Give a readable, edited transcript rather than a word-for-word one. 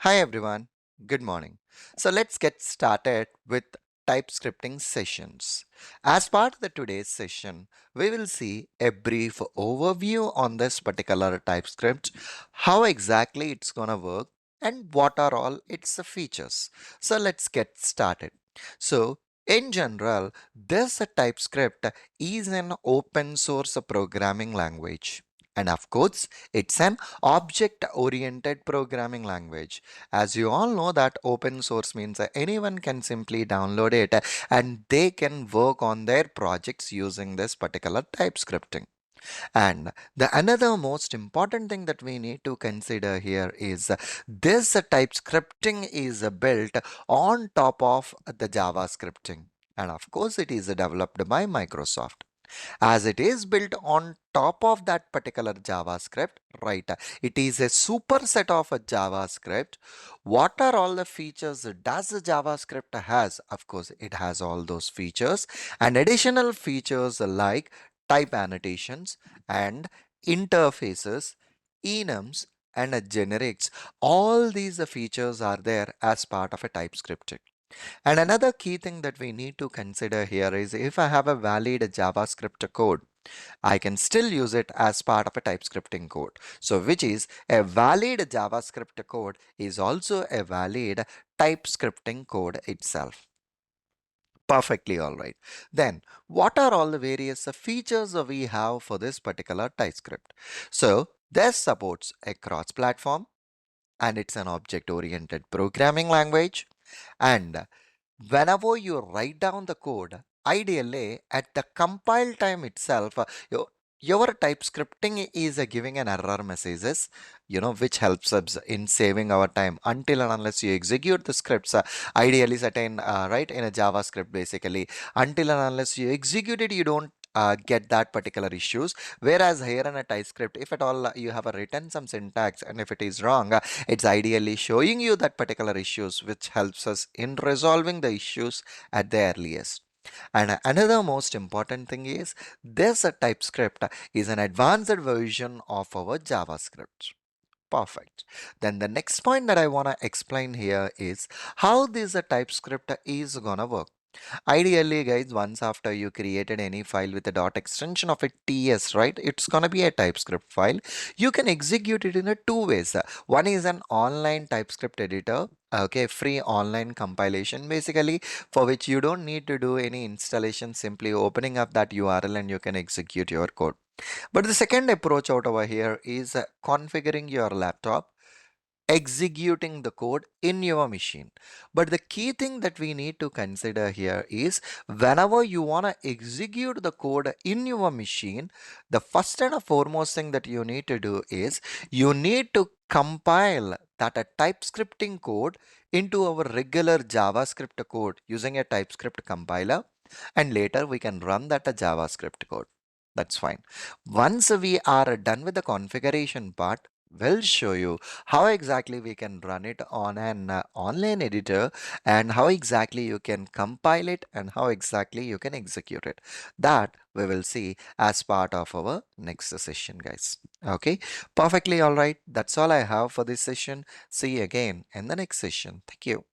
Hi everyone, good morning. So let's get started with TypeScripting sessions. As part of the today's session, we will see a brief overview on this particular TypeScript, how exactly it's gonna work, and what are all its features. So let's get started. So in general, this TypeScript is an open source programming language. And of course, it's an object-oriented programming language. As you all know that open source means that anyone can simply download it and they can work on their projects using this particular TypeScripting. And the another most important thing that we need to consider here is this TypeScripting is built on top of the JavaScripting. And of course, it is developed by Microsoft. As it is built on top of that particular JavaScript, right? It is a superset of a JavaScript. What are all the features does the JavaScript has? Of course, it has all those features and additional features like type annotations and interfaces, enums, and generics. All these features are there as part of a TypeScript. And another key thing that we need to consider here is if I have a valid JavaScript code, I can still use it as part of a TypeScripting code. So which is a valid JavaScript code is also a valid TypeScripting code itself. Perfectly all right. Then what are all the various features we have for this particular TypeScript? So this supports a cross-platform and it's an object-oriented programming language. And whenever you write down the code, ideally at the compile time itself, your TypeScripting is giving an error messages, which helps us in saving our time until and unless you execute the scripts, ideally certain, right, in a JavaScript basically, until and unless you execute it, you don't get that particular issues. Whereas here in a TypeScript, if at all you have written some syntax and if it is wrong, it's ideally showing you that particular issues, which helps us in resolving the issues at the earliest. And another most important thing is this TypeScript is an advanced version of our JavaScript. Perfect. Then the next point that I want to explain here is how this TypeScript is gonna work. Ideally, guys, once after you created any file with a dot extension of a TS, right? It's gonna be a TypeScript file. You can execute it in a two ways. One is an online TypeScript editor. Okay, free online compilation basically, for which you don't need to do any installation, simply opening up that URL and you can execute your code. But the second approach out over here is configuring your laptop, executing the code in your machine. But the key thing that we need to consider here is whenever you want to execute the code in your machine, the first and foremost thing that you need to do is you need to compile that a TypeScripting code into our regular JavaScript code using a TypeScript compiler, and later we can run that a JavaScript code. That's fine. Once we are done with the configuration part, we'll show you how exactly we can run it on an online editor and how exactly you can compile it and how exactly you can execute it. That we will see as part of our next session, guys. Okay, perfectly all right. That's all I have for this session. See you again in the next session. Thank you.